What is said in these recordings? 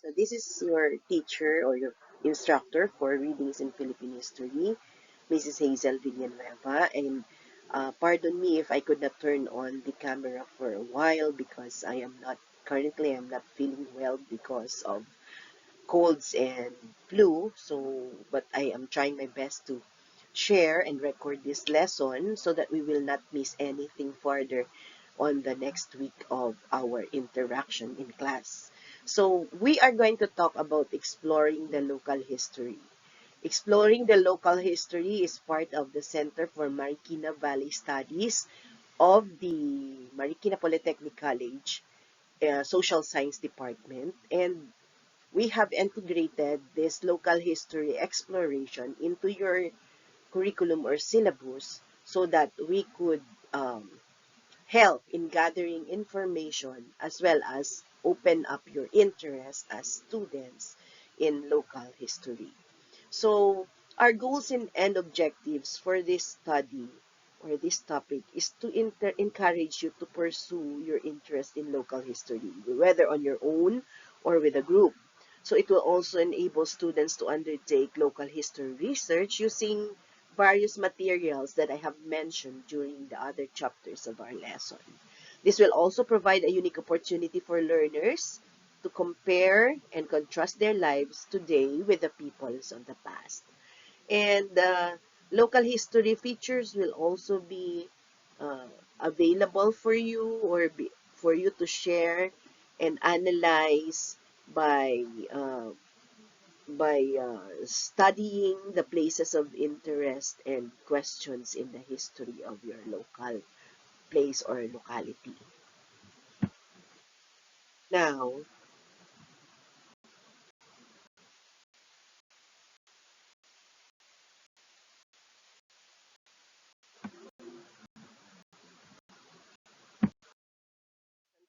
So this is your teacher or your instructor for readings in Philippine history, Mrs. Hazel Villanueva. And pardon me if I could not turn on the camera for a while because I'm not feeling well because of colds and flu. So, but I am trying my best to share and record this lesson so that we will not miss anything further on the next week of our interaction in class. So we are going to talk about exploring the local history. Exploring the local history is part of the Center for Marikina Valley Studies of the Marikina Polytechnic College Social Science Department, and we have integrated this local history exploration into your curriculum or syllabus so that we could um, help in gathering information as well as open up your interest as students in local history. So our goals and end objectives for this study or this topic is to encourage you to pursue your interest in local history, whether on your own or with a group. So it will also enable students to undertake local history research using various materials that I have mentioned during the other chapters of our lesson. This will also provide a unique opportunity for learners to compare and contrast their lives today with the peoples of the past. And local history features will also be uh, available for you for you to share and analyze by uh, studying the places of interest and questions in the history of your local place or locality. Now,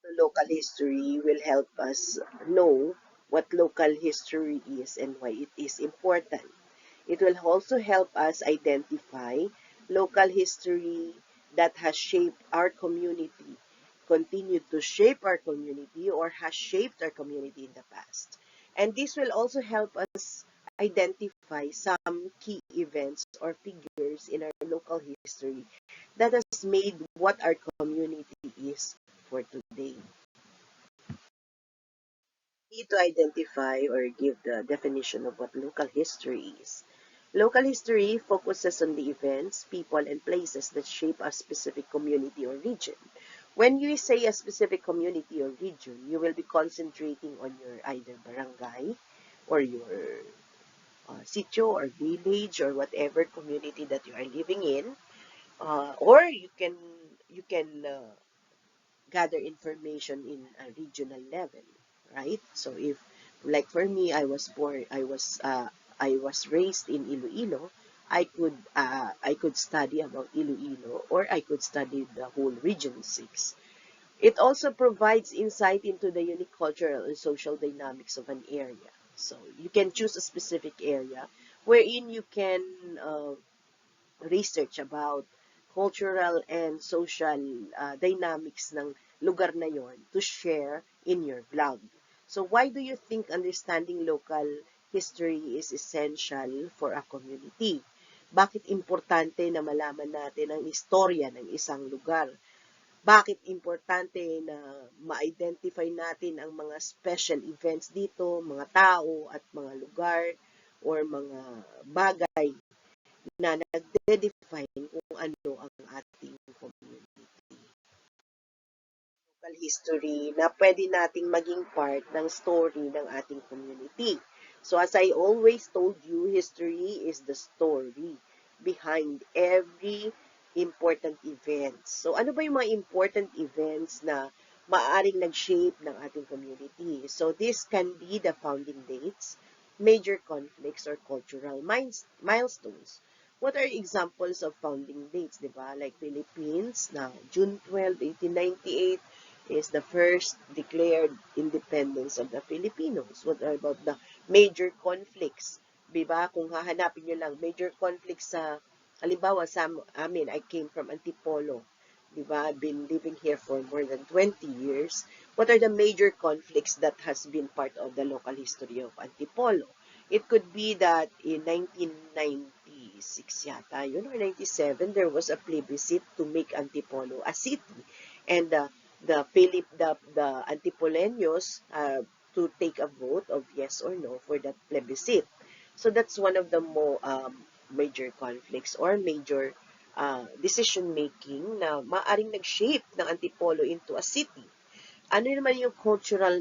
the local history will help us know what local history is and why it is important. It will also help us identify local history that has shaped our community, continued to shape our community, or has shaped our community in the past. And this will also help us identify some key events or figures in our local history that has made what our community is for today. Need to identify or give the definition of what local history is. Local history focuses on the events, people, and places that shape a specific community or region. When you say a specific community or region, you will be concentrating on your either barangay or your sitio or village or whatever community that you are living in, or you can gather information in a regional level, right? So if like for me, I was raised in Iloilo. I could study about Iloilo or I could study the whole Region 6. It also provides insight into the unique cultural and social dynamics of an area. So you can choose a specific area wherein you can research about cultural and social dynamics ng lugar na yon to share in your blog. So why do you think understanding local history is essential for a community? Bakit importante na malaman natin ang istorya ng isang lugar? Bakit importante na ma-identify natin ang mga special events dito, mga tao at mga lugar or mga bagay na nagde-define kung ano ang ating community. Local history na pwede nating maging part ng story ng ating community. So as I always told you, history is the story behind every important event. So ano ba yung mga important events na maaaring nag-shape ng ating community? So this can be the founding dates, major conflicts, or cultural milestones. What are examples of founding dates, di ba? Like Philippines, now June 12, 1898 is the first declared independence of the Filipinos. What are about the major conflicts? Di ba? Kung hahanapin nyo lang, major conflicts sa, halimbawa sa amin, I came from Antipolo. Di ba? I've been living here for more than 20 years. What are the major conflicts that has been part of the local history of Antipolo? It could be that in 1996 yata, yun, or 97, there was a plebiscite to make Antipolo a city. And the Antipoleños to take a vote of yes or no for that plebiscite. So that's one of the major conflicts or major decision making na maaring nag-shape ng Antipolo into a city. Ano naman yung cultural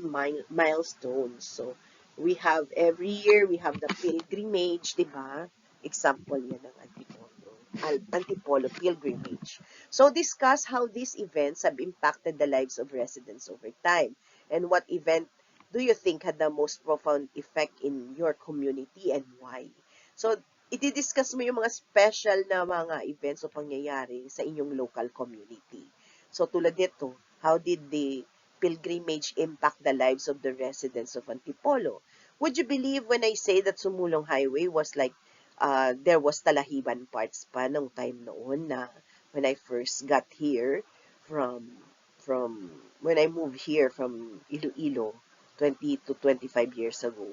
milestones? So, we have every year, we have the pilgrimage, di ba? Example yan ng Antipolo. Antipolo pilgrimage. So, discuss how these events have impacted the lives of residents over time. And what event do you think had the most profound effect in your community and why? So, i-discuss mo yung mga special na mga events o pangyayari sa inyong local community. So, tulad nito, how did the pilgrimage impact the lives of the residents of Antipolo? Would you believe when I say that Sumulong Highway was like, there was Talahiban parts pa nung time noon na when I first got here from, when I moved here from Iloilo 20 to 25 years ago.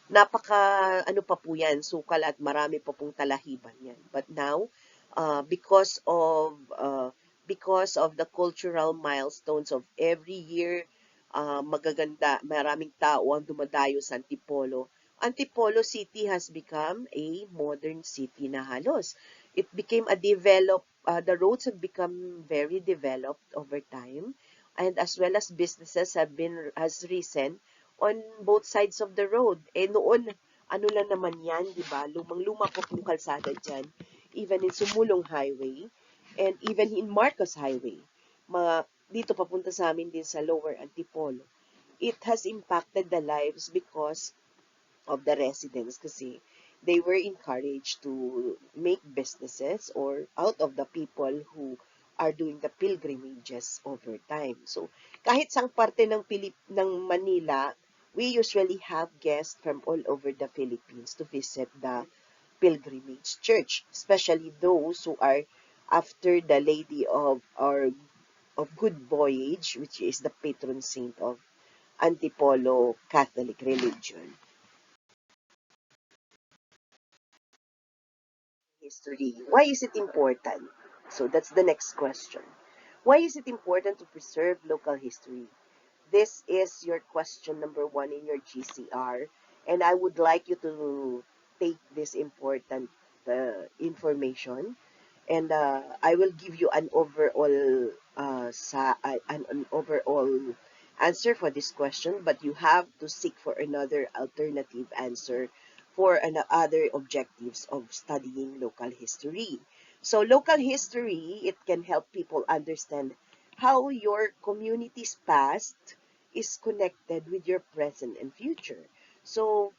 Napaka, ano pa po yan, sukal at marami pa pong talahiban yan. But now, uh, because of uh, because of the cultural milestones of every year, magaganda, maraming tao ang dumadayo sa Antipolo. Antipolo City has become a modern city na halos. It became a the roads have become very developed over time, and as well as businesses has risen on both sides of the road. Eh noon, ano lang naman yan, di ba? Lumang-luma po yung kalsada dyan, even in Sumulong Highway, and even in Marcos Highway, dito papunta sa amin din sa Lower Antipolo. It has impacted the lives because of the residents kasi they were encouraged to make businesses or out of the people who are doing the pilgrimages over time. So, kahit sang parte ng Manila, we usually have guests from all over the Philippines to visit the pilgrimage church, especially those who are after the Lady of Good Voyage, which is the patron saint of Antipolo Catholic religion. History. Why is it important? So that's the next question. Why is it important to preserve local history? This is your question number 1 in your GCR, and I would like you to take this important information, and I will give you an overall answer for this question, but you have to seek for another alternative answer for other objectives of studying local history. So local history, it can help people understand how your community's past is connected with your present and future. So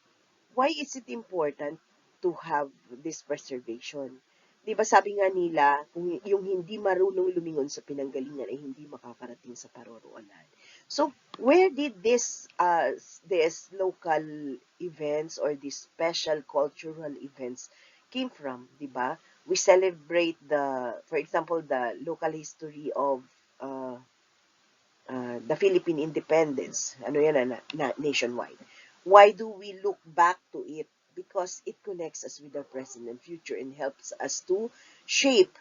why is it important to have this preservation? Di ba sabi nga nila, kung yung hindi marunong lumingon sa pinanggalingan ay hindi makakarating sa paroroonan. So, where did this local events or these special cultural events came from, di ba? We celebrate for example, the local history of the Philippine independence, ano yan nationwide. Why do we look back to it? Because it connects us with the present and future and helps us to shape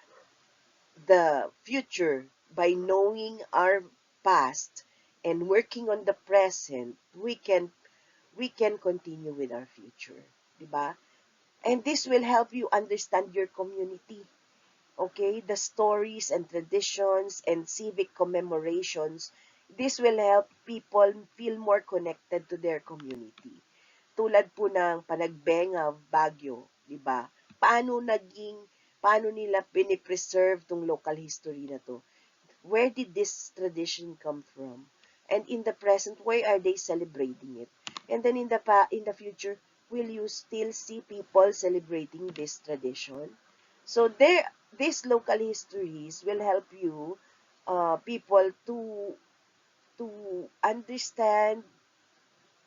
the future by knowing our past and working on the present. We can continue with our future, di ba? And this will help you understand your community. Okay, the stories and traditions and civic commemorations, this will help people feel more connected to their community. Tulad po ng Panagbenga Baguio, di ba? Paano nila pinipreserve tong local history na to? Where did this tradition come from? And in the present, why are they celebrating it? And then in the future, will you still see people celebrating this tradition? So these local histories will help you people to understand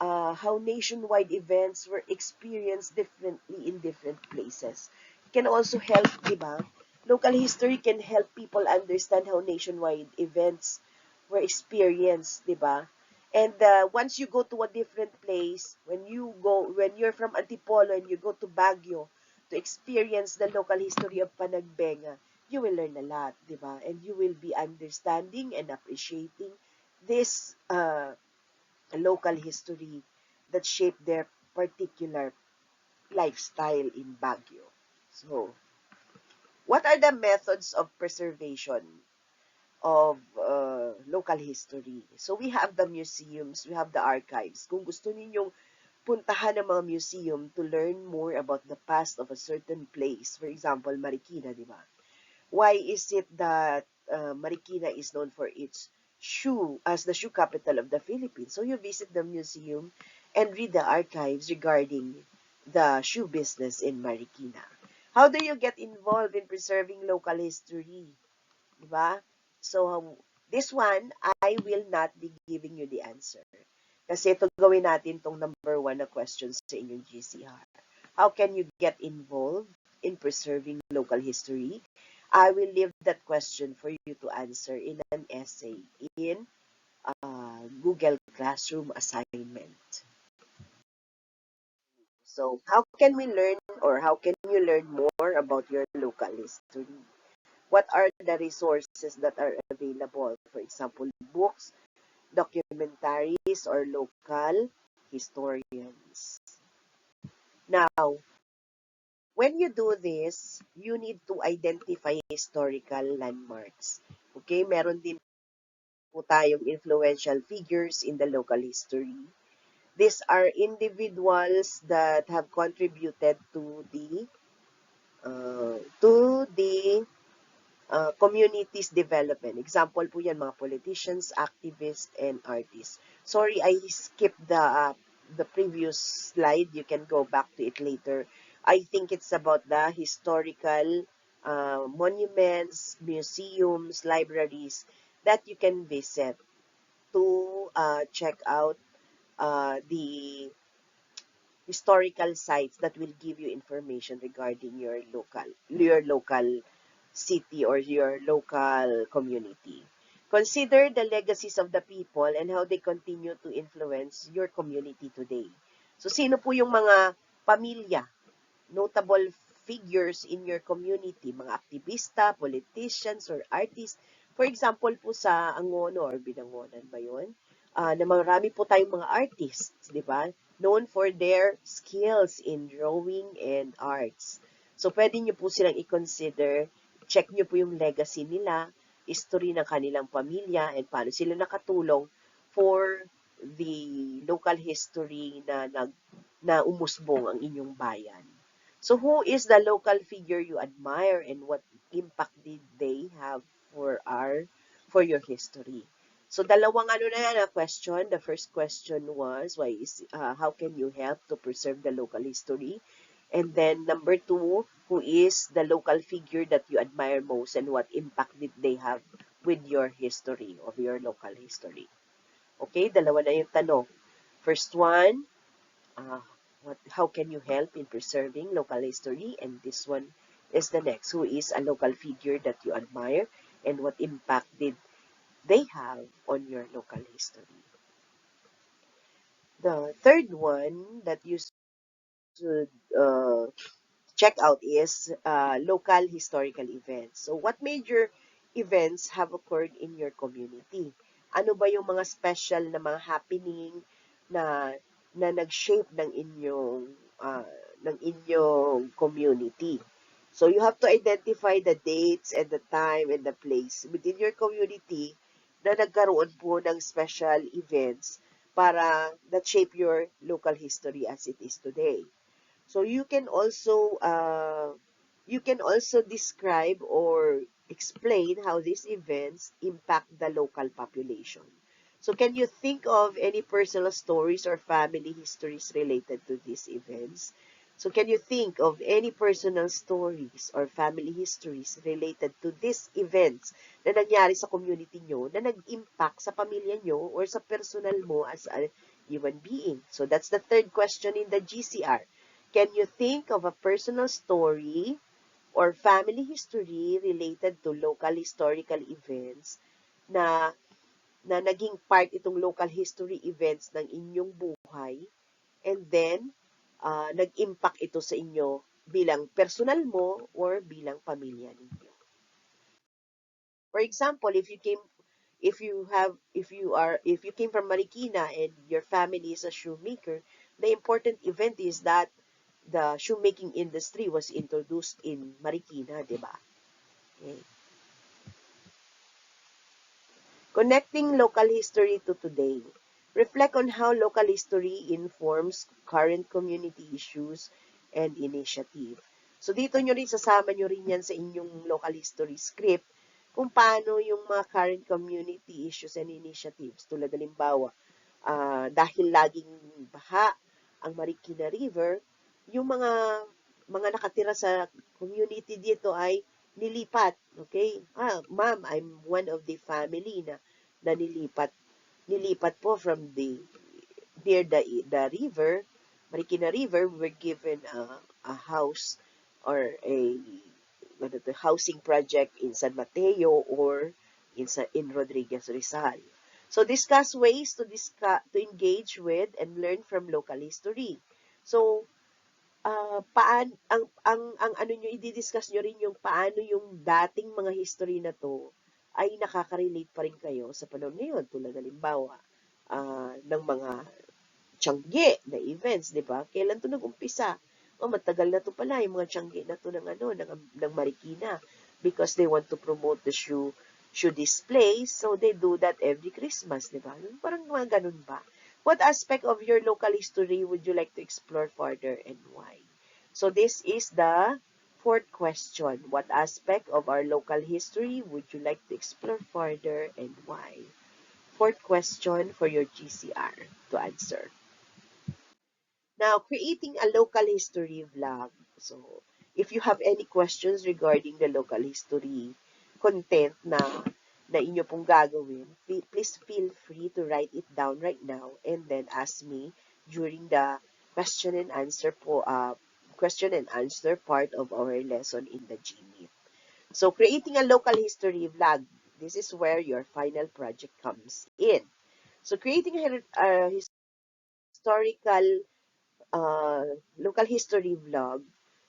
how nationwide events were experienced differently in different places. It can also help, di ba? Local history can help people understand how nationwide events were experienced, di ba? And once you go to a different place, when you're from Antipolo and you go to Baguio to experience the local history of Panagbenga, you will learn a lot, di ba? And you will be understanding and appreciating this local history that shaped their particular lifestyle in Baguio. So, what are the methods of preservation of local history? So, we have the museums, we have the archives. Kung gusto ninyong puntahan ng mga museum to learn more about the past of a certain place, for example, Marikina, di ba? Why is it that Marikina is known for its shoe as the shoe capital of the Philippines? So you visit the museum and read the archives regarding the shoe business in Marikina. How do you get involved in preserving local history? Diba? So, this one, I will not be giving you the answer. Kasi ito gawin natin tong number one na question sa inyong GCR. How can you get involved in preserving local history? I will leave that question for you to answer in an essay in Google Classroom assignment. So, how can we learn or how can you learn more about your local history? What are the resources that are available? For example, books, documentaries, or local historians. Now, when you do this, you need to identify historical landmarks. Okay, meron din po tayong influential figures in the local history. These are individuals that have contributed to the communities development. Example po yan, mga politicians, activists, and artists. Sorry, I skipped the previous slide. You can go back to it later. I think it's about the historical monuments, museums, libraries that you can visit to check out the historical sites that will give you information regarding your local city or your local community. Consider the legacies of the people and how they continue to influence your community today. So, sino po yung mga pamilya, notable figures in your community, mga aktivista, politicians, or artists? For example po sa Angono or Binangonan ba yun? Na marami po tayong mga artists, di ba? Known for their skills in drawing and arts. So, pwede nyo po silang i-consider. Check nyo po yung legacy nila, history ng kanilang pamilya, and paano sila nakatulong for the local history na umusbong ang inyong bayan. So, who is the local figure you admire and what impact did they have for your history? So, dalawang na question. The first question was, how can you help to preserve the local history? And then, number two, who is the local figure that you admire most and what impact did they have with your history, of your local history? Okay, dalawa na yung tanong. First one, how can you help in preserving local history? And this one is the next. Who is a local figure that you admire and what impact did they have on your local history? The third one that you should check out is local historical events. So, what major events have occurred in your community? Ano ba yung mga special na mga happening na nag-shape uh, ng inyong community? So, you have to identify the dates and the time and the place within your community na nagkaroon po ng special events para that shape your local history as it is today. So you can also describe or explain how these events impact the local population. So can you think of any personal stories or family histories related to these events? So can you think of any personal stories or family histories related to these events na nangyari sa community nyo na nag-impact sa pamilya nyo or sa personal mo as a human being? So that's the third question in the GCR. Can you think of a personal story or family history related to local historical events na na naging part itong local history events ng inyong buhay, and then nag-impact ito sa inyo bilang personal mo or bilang pamilya ninyo. For example, if you came from Marikina and your family is a shoemaker, the important event is that the shoemaking industry was introduced in Marikina, di ba? Okay. Connecting local history to today. Reflect on how local history informs current community issues and initiative. So dito nyo rin, sasama nyo rin yan sa inyong local history script kung paano yung mga current community issues and initiatives. Tulad halimbawa, dahil laging baha ang Marikina River, yung mga nakatira sa community dito ay nilipat. Okay? Ma'am, I'm one of the family na nilipat po from near the river, Marikina River. We were given a house or a housing project in San Mateo or in Rodriguez Rizal. So discuss ways to engage with and learn from local history. So ang ano nyo, i-discuss nyo rin yung paano yung dating mga history na to ay nakaka-relate pa rin kayo sa panahon ngayon. Tulad halimbawa, ng mga Tiangge na events, di ba? Kailan to nag-umpisa? Matagal na to pala, yung mga Tiangge na to ng Marikina, because they want to promote the shoe display, so they do that every Christmas, di ba? Parang mga ganun ba? What aspect of your local history would you like to explore further and why? So this is the fourth question. What aspect of our local history would you like to explore further and why? Fourth question for your GCR to answer. Now, creating a local history vlog. So, if you have any questions regarding the local history content na inyo pong gagawin, please feel free to write it down right now and then ask me during the question and answer part of our lesson in the GMeet. So, creating a local history vlog. This is where your final project comes in. So, creating a historical local history vlog,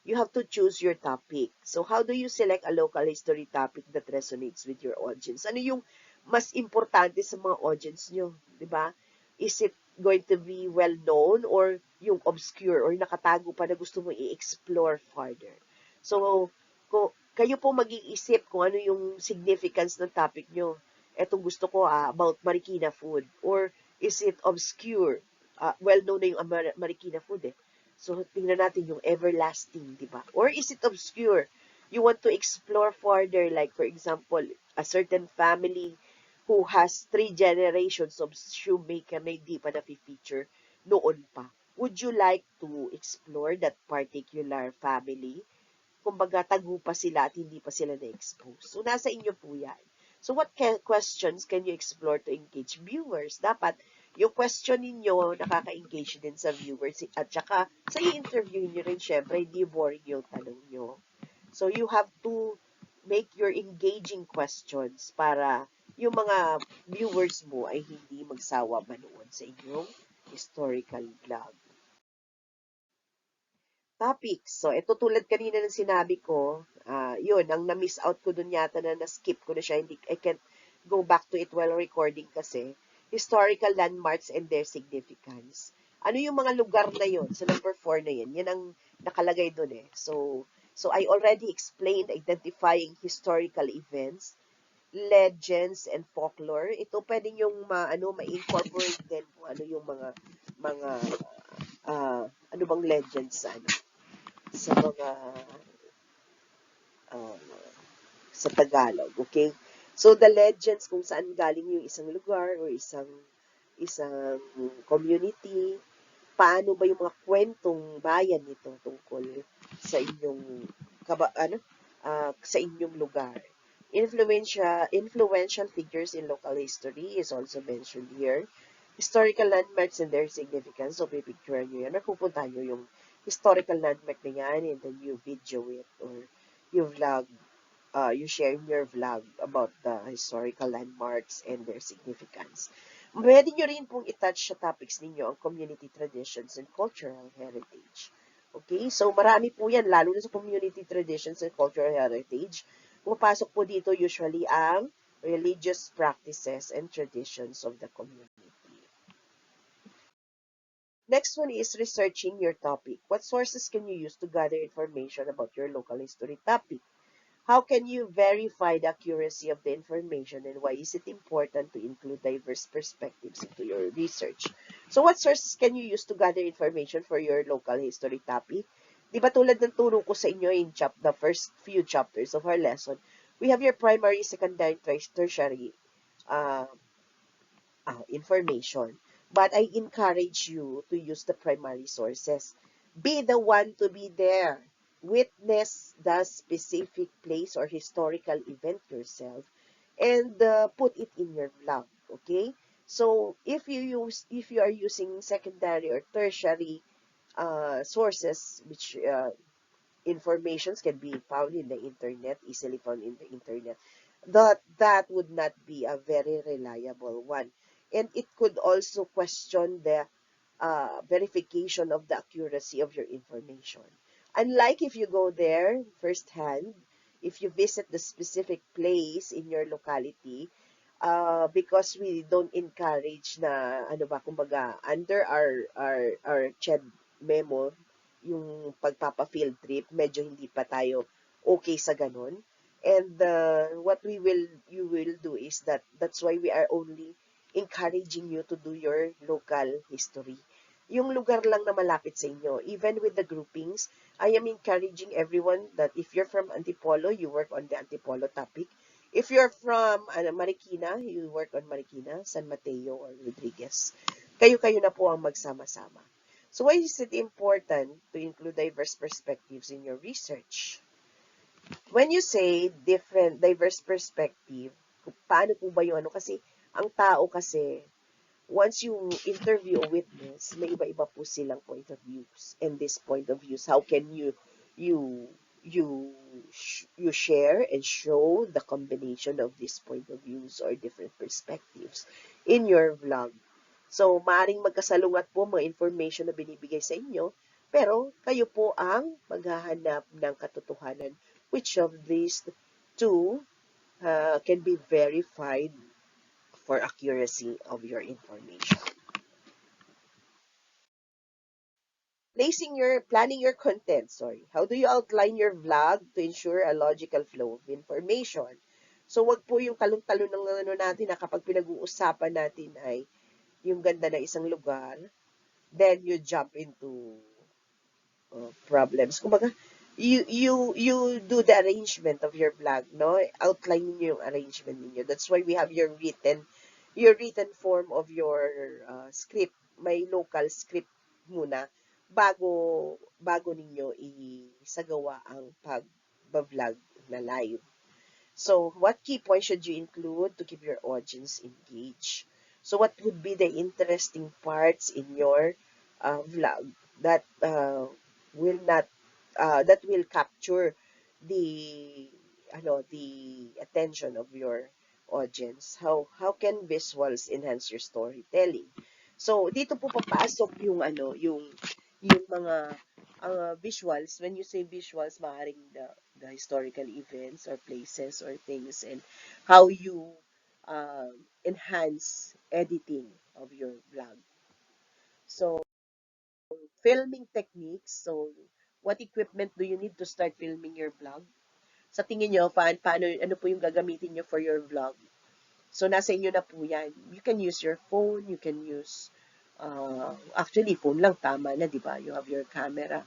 you have to choose your topic. So, how do you select a local history topic that resonates with your audience? Ano yung mas importante sa mga audience nyo? Diba? Is it going to be well-known or yung obscure or nakatago pa na gusto mo i-explore further? So, kayo po mag-iisip kung ano yung significance ng topic nyo. Etong gusto ko about Marikina food. Or is it obscure? Well-known na yung Marikina food eh. So, tingnan natin yung everlasting, di ba? Or is it obscure? You want to explore further, like for example, a certain family who has 3 generations of shoemaker na hindi pa na-feature noon pa. Would you like to explore that particular family? Kumbaga, tago pa sila at hindi pa sila na-expose. So, nasa inyo po yan. So, what questions can you explore to engage viewers? Dapat, yung question ninyo, nakaka-engage din sa viewers. At saka, sa i-interview nyo rin, syempre, hindi boring yung tanong nyo. So, you have to make your engaging questions para yung mga viewers mo ay hindi magsawa manood sa inyong historical vlog. Topics. So, ito tulad kanina ng sinabi ko, yun, ang na-miss out ko dun yata na-skip ko na siya, hindi, I can't go back to it while recording kasi, historical landmarks and their significance. Ano yung mga lugar na yun? Sa number 4 na yun. Yan ang nakalagay dun eh. So I already explained identifying historical events, legends, and folklore. Ito pwedeng yung ma-incorporate din kung ano yung mga ano bang legends sa mga uh, sa Tagalog, okay? So the legends kung saan galing yung isang lugar or isang community, paano ba yung mga kwentong bayan nito tungkol sa inyong sa inyong lugar. Influential figures in local history is also mentioned here. Historical landmarks and their significance. So, pipicture nyo yan. Napupunta nyo yung historical landmark na yan and then you video it or you vlog you share in your vlog about the historical landmarks and their significance. Pwede nyo rin pong itouch sa topics ninyo ang community traditions and cultural heritage. Okay? So, marami po yan, lalo na sa community traditions and cultural heritage. Pumapasok po dito usually ang religious practices and traditions of the community. Next one is researching your topic. What sources can you use to gather information about your local history topic? How can you verify the accuracy of the information, and why is it important to include diverse perspectives into your research? So what sources can you use to gather information for your local history topic? Di ba tulad ng turo ko sa inyo in the first few chapters of our lesson, we have your primary, secondary, tertiary uh, information. But I encourage you to use the primary sources. Be the one to be there. Witness the specific place or historical event yourself and put it in your vlog. Okay? So if you are using secondary or tertiary sources, which informations can be found in the internet, easily found in the internet, that would not be a very reliable one. And it could also question the verification of the accuracy of your information. Unlike if you go there firsthand, if you visit the specific place in your locality, because we don't encourage na ano ba kumbaga under our CHED memo yung pagpapa-field trip, medyo hindi pa tayo okay sa ganun. And what you will do is that's why we are only encouraging you to do your local history. Yung lugar lang na malapit sa inyo. Even with the groupings, I am encouraging everyone that if you're from Antipolo, you work on the Antipolo topic. If you're from Marikina, you work on Marikina, San Mateo, or Rodriguez. Kayo-kayo na po ang magsama-sama. So why is it important to include diverse perspectives in your research? When you say diverse perspective, paano po ba yung ano? Kasi ang tao kasi, once you interview a witness, may iba-iba po silang point of views. And this point of views, how can you you share and show the combination of these point of views or different perspectives in your vlog? So, maaring magkasalungat po mga information na binibigay sa inyo, pero kayo po ang maghahanap ng katotohanan. Which of these two can be verified for accuracy of your information? Planning your content, sorry. How do you outline your vlog to ensure a logical flow of information? So, wag po yung talon-talon ng ano natin na kapag pinag-uusapan natin ay yung ganda ng isang lugar, then you jump into problems. Kumbaga, you do the arrangement of your vlog, no? Outline niyo yung arrangement niyo. That's why we have your written form of your script. May local script muna bago ninyo isagawa ang pag-vlog na live. So, what key points should you include to keep your audience engaged? So, what would be the interesting parts in your vlog that will not that will capture the the attention of your audience? How can visuals enhance your storytelling? So, dito po papasok yung yung mga visuals. When you say visuals, maaaring the historical events or places or things, and how you enhance editing of your vlog. So, filming techniques. So, what equipment do you need to start filming your vlog? Sa tingin nyo, ano po yung gagamitin nyo for your vlog? So, nasa inyo na po yan. You can use your phone, you can use, actually, phone lang, tama na, di ba? You have your camera.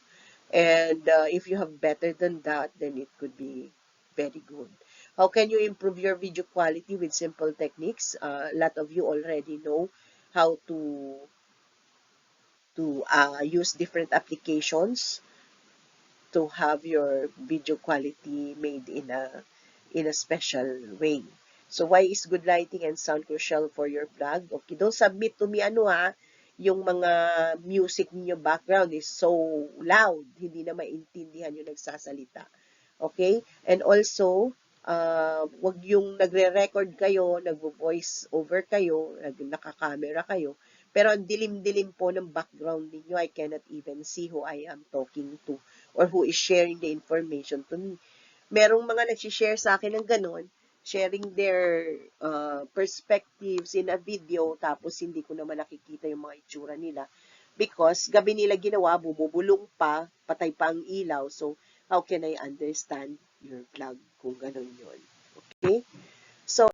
And if you have better than that, then it could be very good. How can you improve your video quality with simple techniques? A lot of you already know how to use different applications to have your video quality made in a special way. So why is good lighting and sound crucial for your vlog? Okay, don't submit to me yung mga music niyo background is so loud, hindi na maintindihan yung nagsasalita. Okay? And also, wag yung nagre-record kayo, nagvo-voice over kayo, nakakamera kayo, pero ang dilim-dilim po ng background ninyo. I cannot even see who I am talking to or who is sharing the information to me. Merong mga nag-share sa akin ng ganon, sharing their perspectives in a video, tapos hindi ko naman nakikita yung mga itsura nila because gabi nila ginawa, bumubulong pa, patay pa ang ilaw. So, how can I understand your vlog kung ganon yun? Okay? So,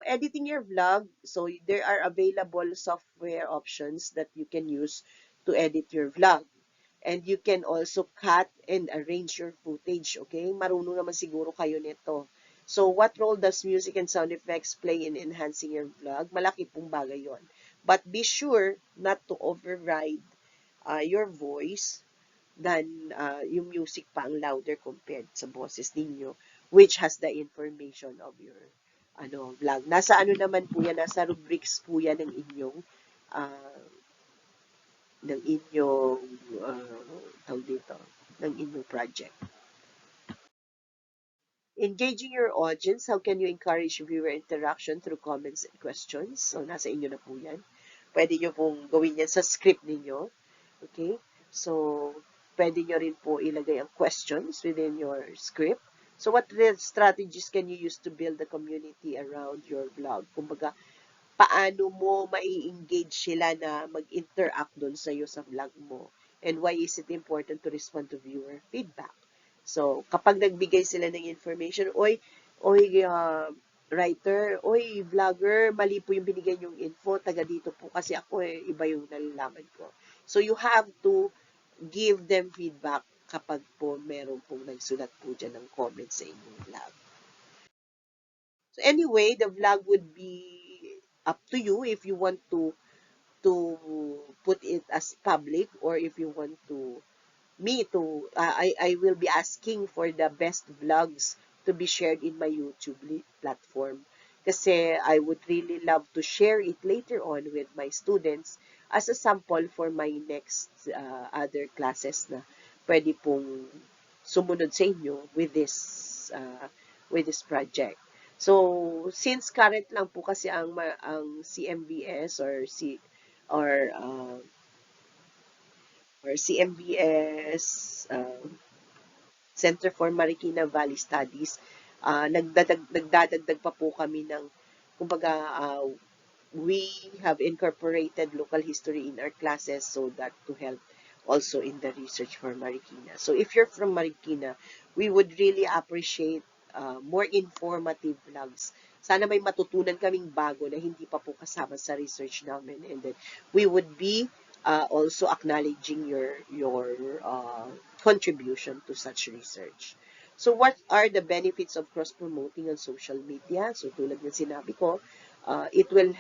editing your vlog, so there are available software options that you can use to edit your vlog. And you can also cut and arrange your footage, okay? Marunong naman siguro kayo nito. So, what role does music and sound effects play in enhancing your vlog? Malaki pong bagay yon. But be sure not to override your voice than yung music pa ang louder compared sa boses ninyo, which has the information of your vlog. Nasa ano naman po yan, nasa rubrics po yan uh, ng inyong tawag dito, ng inyong project. Engaging your audience, how can you encourage viewer interaction through comments and questions? So, nasa inyo na po yan. Pwede nyo pong gawin yan sa script ninyo. Okay? So, pwede nyo rin po ilagay ang questions within your script. So, what strategies can you use to build the community around your blog? Kumbaga, paano mo mai-engage sila na mag-interact doon sa iyo sa vlog mo? And why is it important to respond to viewer feedback? So, kapag nagbigay sila ng information, oy, writer, oy, vlogger, mali po yung binigay yung info, taga dito po kasi ako iba yung nalalaman ko. So, you have to give them feedback kapag po meron pong nagsulat po dyan ng comments sa inyong vlog. So anyway, the vlog would be up to you if you want to put it as public or if you want to me to I will be asking for the best vlogs to be shared in my YouTube platform kasi I would really love to share it later on with my students as a sample for my next other classes na pwede pong sumunod sa inyo with this project. So since current lang po kasi ang CMVS or CMVS Center for Marikina Valley Studies, nagdadagdag pa po kami ng, kumbaga, we have incorporated local history in our classes so that to help also in the research for Marikina. So if you're from Marikina, we would really appreciate more informative vlogs. Sana may matutunan kaming bago na hindi pa po kasama sa research namin. And then we would be also acknowledging your contribution to such research. So what are the benefits of cross-promoting on social media? So tulad ng sinabi ko, it will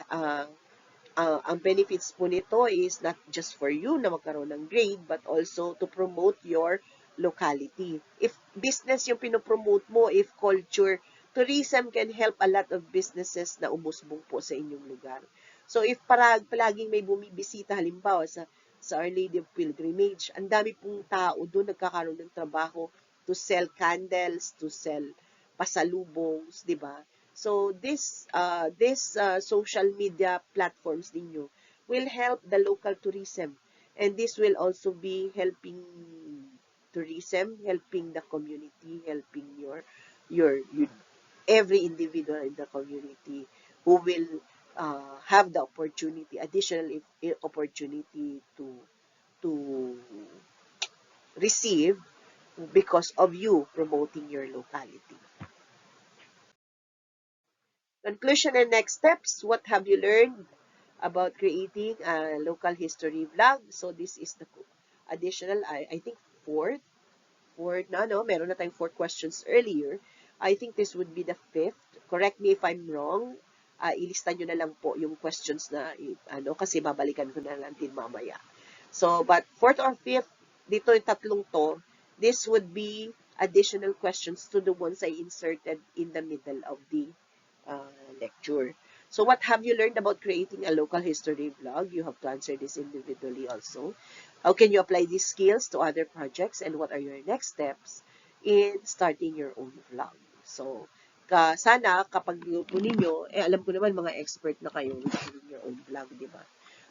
ang benefits po nito is not just for you na magkaroon ng grade, but also to promote your locality. If business yung pinopromote mo, if culture, tourism can help a lot of businesses na umusbong po sa inyong lugar. So if palaging may bumibisita, halimbawa sa Our Lady of Pilgrimage, ang dami pong tao doon nagkakaroon ng trabaho to sell candles, to sell pasalubongs, di ba? So this social media platforms ninyo will help the local tourism, and this will also be helping tourism, helping the community, helping your every individual in the community who will have the opportunity, additional opportunity to receive because of you promoting your locality. Conclusion and next steps. What have you learned about creating a local history vlog? So this is the additional, I think meron na tayong 4 questions earlier. I think this would be the 5th. Correct me if I'm wrong. Ilista nyo na lang po yung questions na, kasi babalikan ko na lang din mamaya. So, but 4th or 5th, dito yung tatlong to, this would be additional questions to the ones I inserted in the middle of the lecture. So what have you learned about creating a local history vlog? You have to answer this individually also. How can you apply these skills to other projects, and what are your next steps in starting your own vlog? So sana kapag grupo ninyo, alam ko naman mga expert na kayo with doing your own vlog, di ba?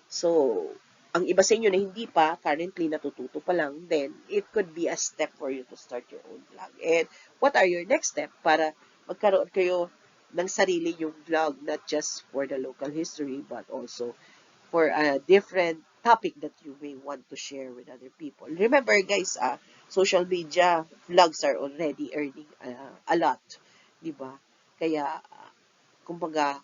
So, ang iba sa inyo na hindi pa, currently natututo pa lang, then it could be a step for you to start your own vlog. And what are your next step para magkaroon kayo ng sarili yung vlog, not just for the local history, but also for a different topic that you may want to share with other people. Remember guys, social media vlogs are already earning a lot, di ba? Kaya, kumbaga,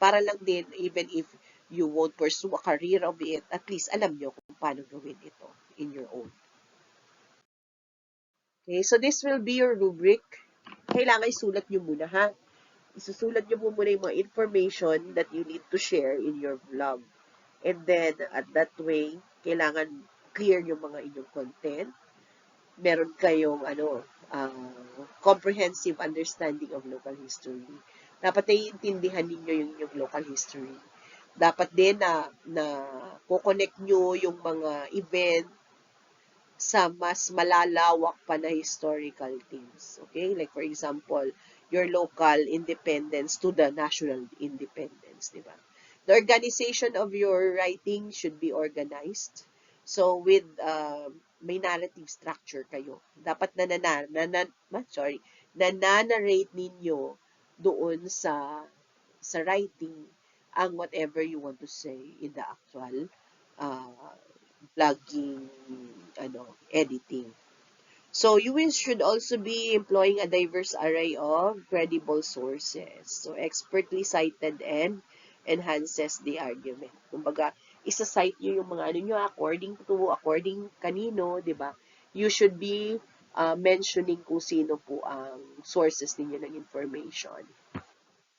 para lang din, even if you won't pursue a career of it, at least alam nyo kung paano gawin ito in your own. Okay, so this will be your rubric. Kailangan isulat nyo muna, ha? Isusulat nyo muna yung mga information that you need to share in your vlog. And then, at that way, kailangan clear yung mga inyong content. Meron kayong, comprehensive understanding of local history. Dapat naiintindihan ninyo yung inyong local history. Dapat din na kukonect nyo yung mga event sa mas malalawak pa na historical themes. Okay? Like for example, your local independence to the national independence, di ba? The organization of your writing should be organized. So with may narrative structure kayo. Dapat nananarrate ninyo doon sa writing ang whatever you want to say in the actual uh, vlogging, editing. So you should also be employing a diverse array of credible sources. So expertly cited and enhances the argument. Kumbaga, isa-cite nyo yung mga nyo according kanino, di ba? You should be mentioning kung sino po ang sources ninyo ng information.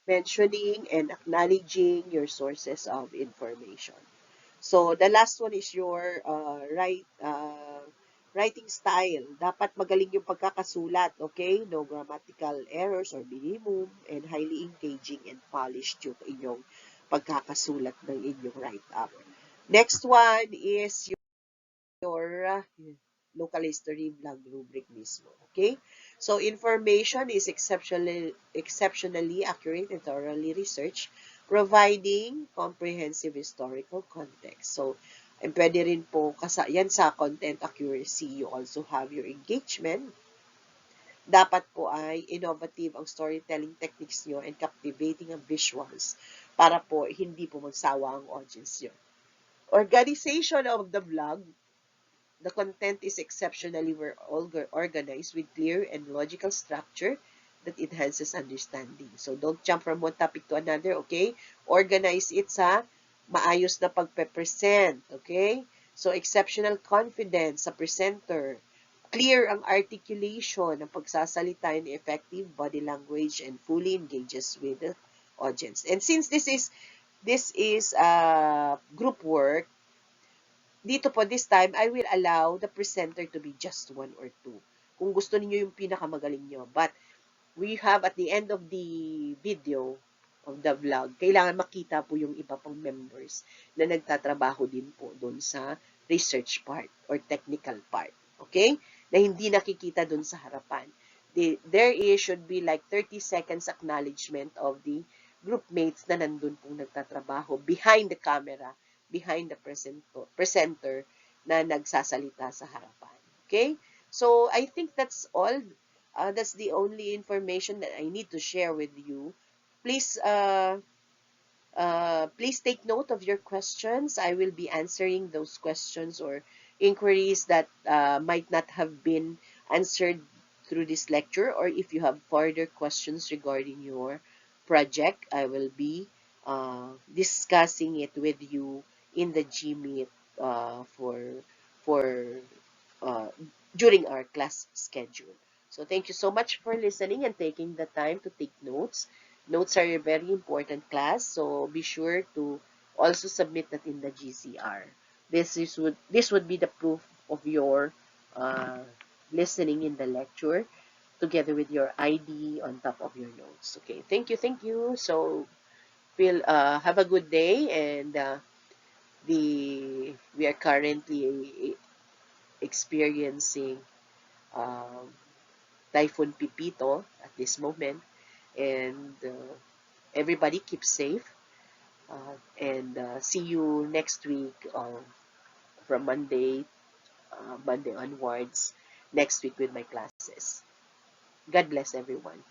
Mentioning and acknowledging your sources of information. So, the last one is your writing style. Dapat magaling yung pagkakasulat, okay? No grammatical errors or minimum, and highly engaging and polished yung inyong pagkakasulat ng inyong write-up. Next one is your local history vlog rubric mismo. Okay? So, information is exceptionally accurate and thoroughly researched, providing comprehensive historical context. So, pwede rin po, yan sa content accuracy, you also have your engagement. Dapat po ay innovative ang storytelling techniques nyo and captivating ang visuals para po hindi po magsawa ang audience nyo. Organization of the vlog. The content is exceptionally well organized with clear and logical structure that enhances understanding. So, don't jump from one topic to another, okay? Organize it sa maayos na pagpe-present, okay? So, exceptional confidence sa presenter. Clear ang articulation ng pagsasalita and effective body language and fully engages with the audience. And since this is group work, dito po, this time, I will allow the presenter to be just one or two. Kung gusto niyo yung pinakamagaling nyo. But, we have at the end of the video of the vlog, kailangan makita po yung iba pang members na nagtatrabaho din po doon sa research part or technical part. Okay? Na hindi nakikita doon sa harapan. Should be like 30 seconds acknowledgement of the group mates na nandun pong nagtatrabaho behind the camera, behind the presenter na nagsasalita sa harapan. Okay? So, I think that's all. That's the only information that I need to share with you. Please, please take note of your questions. I will be answering those questions or inquiries that might not have been answered through this lecture, or if you have further questions regarding your project, I will be discussing it with you in the GMeet for uh, during our class schedule. So thank you so much for listening and taking the time to take notes. Notes are a very important class, so be sure to also submit that in the GCR. This would be the proof of your listening in the lecture together with your ID on top of your notes. Okay, thank you. So have a good day, and we are currently experiencing um, Typhoon Pipito at this moment. And everybody keep safe. And see you next week from Monday onwards, next week with my classes. God bless everyone.